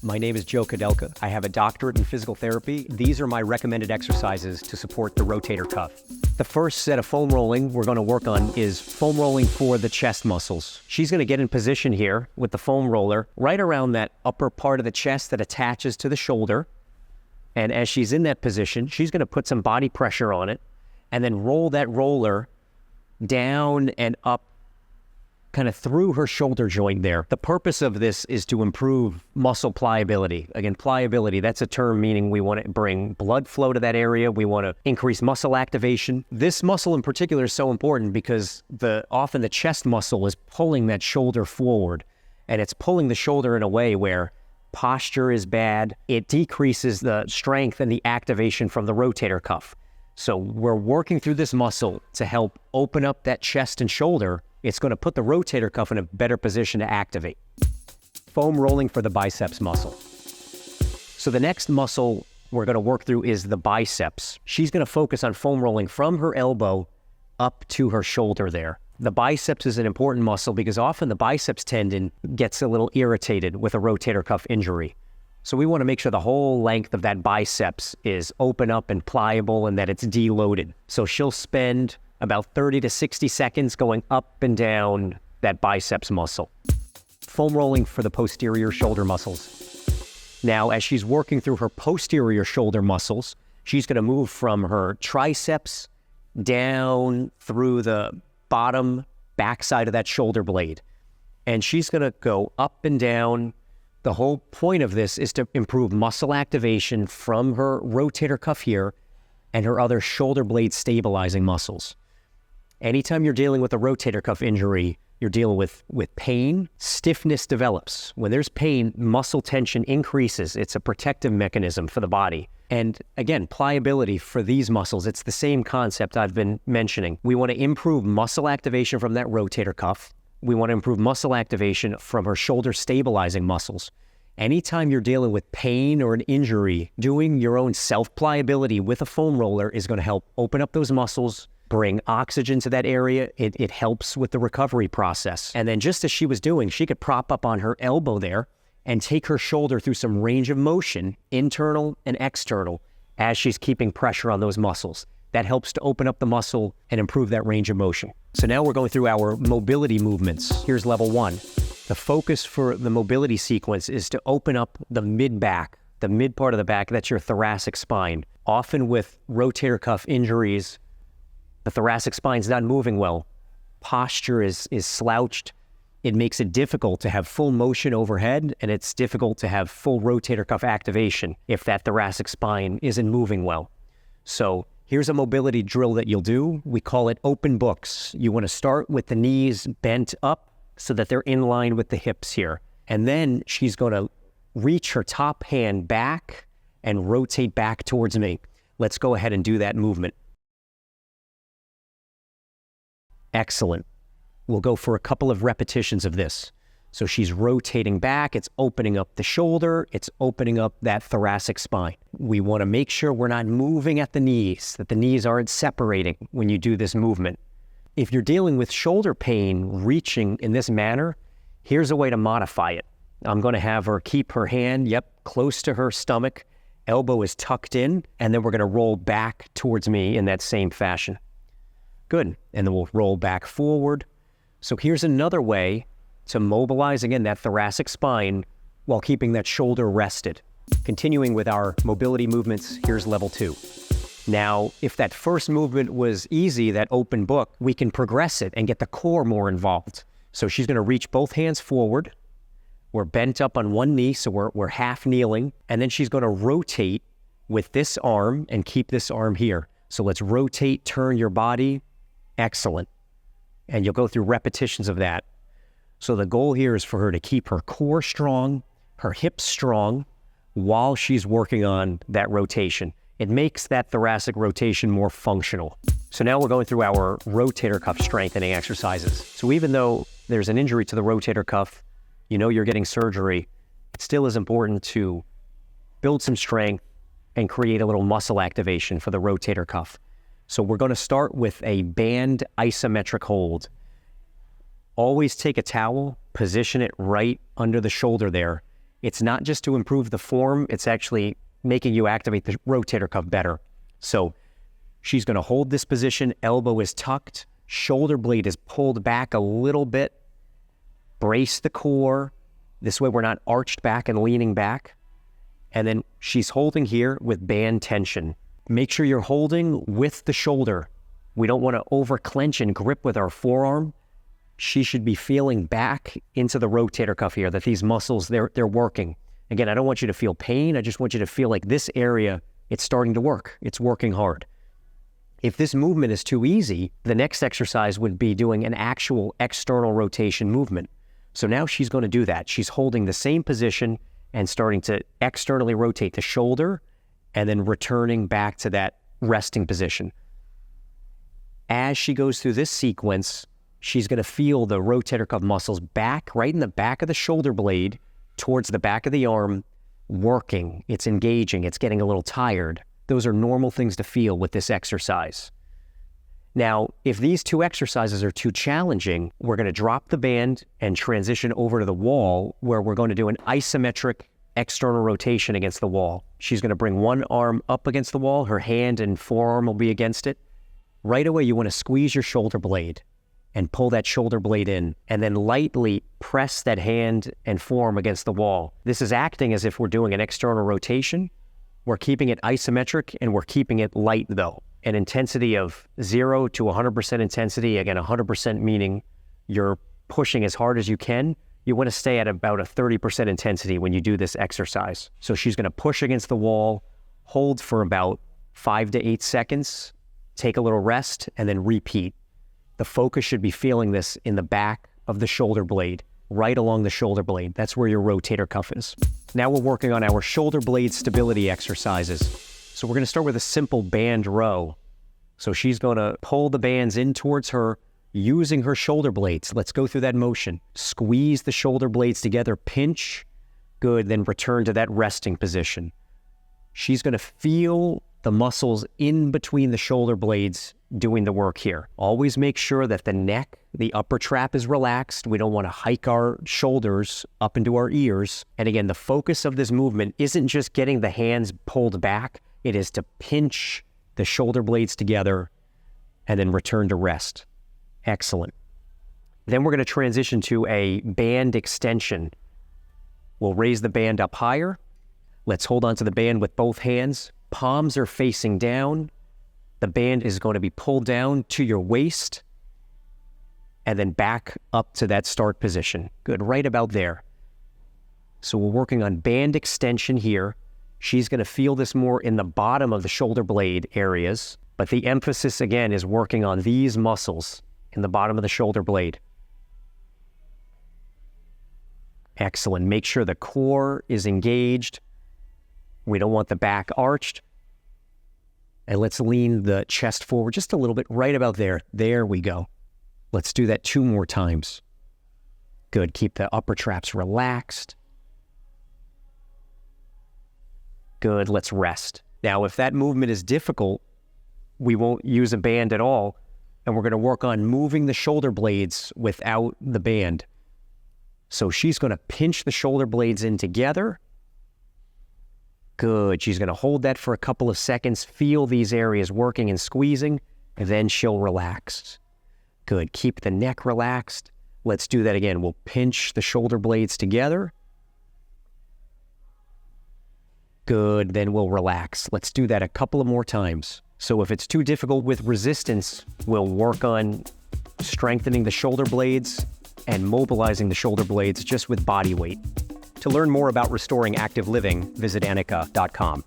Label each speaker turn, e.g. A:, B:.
A: My name is Joe Koudelka. I have a doctorate in physical therapy. These are my recommended exercises to support the rotator cuff. The first set of foam rolling we're going to work on is foam rolling for the chest muscles. She's going to get in position here with the foam roller right around that upper part of the chest that attaches to the shoulder. And as she's in that position, she's going to put some body pressure on it and then roll that roller down and up kind of through her shoulder joint there. The purpose of this is to improve muscle pliability. Again, pliability, that's a term meaning we want to bring blood flow to that area. We want to increase muscle activation. This muscle in particular is so important because often the chest muscle is pulling that shoulder forward, and it's pulling the shoulder in a way where posture is bad. It decreases the strength and the activation from the rotator cuff. So we're working through this muscle to help open up that chest and shoulder. It's going to put the rotator cuff in a better position to activate. Foam rolling for the biceps muscle. So the next muscle we're going to work through is the biceps. She's going to focus on foam rolling from her elbow up to her shoulder there. The biceps is an important muscle because often the biceps tendon gets a little irritated with a rotator cuff injury. So we want to make sure the whole length of that biceps is open up and pliable and that it's deloaded. So she'll spend about 30 to 60 seconds going up and down that biceps muscle. Foam rolling for the posterior shoulder muscles. Now, as she's working through her posterior shoulder muscles, she's going to move from her triceps down through the bottom backside of that shoulder blade. And she's going to go up and down. The whole point of this is to improve muscle activation from her rotator cuff here and her other shoulder blade stabilizing muscles. Anytime you're dealing with a rotator cuff injury, you're dealing with pain. Stiffness develops. When there's pain, muscle tension increases. It's a protective mechanism for the body. And again, pliability for these muscles, it's the same concept I've been mentioning. We want to improve muscle activation from that rotator cuff. We want to improve muscle activation from her shoulder stabilizing muscles. Anytime you're dealing with pain or an injury, doing your own self-pliability with a foam roller is going to help open up those muscles, bring oxygen to that area. It helps with the recovery process. And then just as she was doing, she could prop up on her elbow there and take her shoulder through some range of motion, internal and external, as she's keeping pressure on those muscles. That helps to open up the muscle and improve that range of motion. So now we're going through our mobility movements. Here's level one. The focus for the mobility sequence is to open up the mid-back, the mid part of the back. That's your thoracic spine. Often with rotator cuff injuries, the thoracic spine's not moving well. Posture is slouched. It makes it difficult to have full motion overhead, and it's difficult to have full rotator cuff activation if that thoracic spine isn't moving well. So here's a mobility drill that you'll do. We call it open books. You want to start with the knees bent up so that they're in line with the hips here. And then she's going to reach her top hand back and rotate back towards me. Let's go ahead and do that movement. Excellent. We'll go for a couple of repetitions of this. So she's rotating back, it's opening up the shoulder, it's opening up that thoracic spine. We want to make sure we're not moving at the knees, that the knees aren't separating when you do this movement. If you're dealing with shoulder pain reaching in this manner, here's a way to modify it. I'm going to have her keep her hand, close to her stomach, elbow is tucked in, and then we're going to roll back towards me in that same fashion. Good. And then we'll roll back forward. So here's another way to mobilize, again, that thoracic spine while keeping that shoulder rested. Continuing with our mobility movements, here's level two. Now, if that first movement was easy, that open book, we can progress it and get the core more involved. So she's going to reach both hands forward. We're bent up on one knee, so we're half kneeling. And then she's going to rotate with this arm and keep this arm here. So let's rotate, turn your body. Excellent. And you'll go through repetitions of that. So the goal here is for her to keep her core strong, her hips strong, while she's working on that rotation. It makes that thoracic rotation more functional. So now we're going through our rotator cuff strengthening exercises. So even though there's an injury to the rotator cuff, you know you're getting surgery, it still is important to build some strength and create a little muscle activation for the rotator cuff. So we're going to start with a band isometric hold. Always take a towel, position it right under the shoulder there. It's not just to improve the form, it's actually making you activate the rotator cuff better. So she's going to hold this position, elbow is tucked, shoulder blade is pulled back a little bit. Brace the core. This way we're not arched back and leaning back. And then she's holding here with band tension. Make sure you're holding with the shoulder. We don't want to over clench and grip with our forearm. She should be feeling back into the rotator cuff here, that these muscles, they're working. Again, I don't want you to feel pain. I just want you to feel like this area, it's starting to work. It's working hard. If this movement is too easy, the next exercise would be doing an actual external rotation movement. So now she's going to do that. She's holding the same position and starting to externally rotate the shoulder and then returning back to that resting position. As she goes through this sequence, she's going to feel the rotator cuff muscles back, right in the back of the shoulder blade, towards the back of the arm, working. It's engaging. It's getting a little tired. Those are normal things to feel with this exercise. Now, if these two exercises are too challenging, we're going to drop the band and transition over to the wall, where we're going to do an isometric external rotation against the wall. She's going to bring one arm up against the wall. Her hand and forearm will be against it. Right away, you want to squeeze your shoulder blade and pull that shoulder blade in, and then lightly press that hand and forearm against the wall. This is acting as if we're doing an external rotation. We're keeping it isometric, and we're keeping it light, though. An intensity of 0 to 100% intensity. Again, 100% meaning you're pushing as hard as you can. You want to stay at about a 30% intensity when you do this exercise. So she's going to push against the wall, hold for about 5 to 8 seconds, take a little rest, and then repeat. The focus should be feeling this in the back of the shoulder blade, right along the shoulder blade. That's where your rotator cuff is. Now we're working on our shoulder blade stability exercises. So we're going to start with a simple band row. So she's going to pull the bands in towards her using her shoulder blades. Let's go through that motion. Squeeze the shoulder blades together, pinch. Good, then return to that resting position. She's going to feel the muscles in between the shoulder blades doing the work here. Always make sure that the neck, the upper trap is relaxed. We don't want to hike our shoulders up into our ears. And again, the focus of this movement isn't just getting the hands pulled back. It is to pinch the shoulder blades together and then return to rest. Excellent. Then we're going to transition to a band extension. We'll raise the band up higher. Let's hold onto the band with both hands. Palms are facing down. The band is going to be pulled down to your waist and then back up to that start position. Good, right about there. So we're working on band extension here. She's going to feel this more in the bottom of the shoulder blade areas, but the emphasis again is working on these muscles in the bottom of the shoulder blade. Excellent. Make sure the core is engaged. We don't want the back arched. And let's lean the chest forward just a little bit, right about there. There we go. Let's do that 2 more times. Good. Keep the upper traps relaxed. Good. Let's rest. Now, if that movement is difficult, we won't use a band at all, and we're going to work on moving the shoulder blades without the band. So she's going to pinch the shoulder blades in together. Good. She's going to hold that for a couple of seconds, feel these areas working and squeezing, and then she'll relax. Good. Keep the neck relaxed. Let's do that again. We'll pinch the shoulder blades together. Good. Then we'll relax. Let's do that a couple of more times. So if it's too difficult with resistance, we'll work on strengthening the shoulder blades and mobilizing the shoulder blades just with body weight. To learn more about restoring active living, visit Anika.com.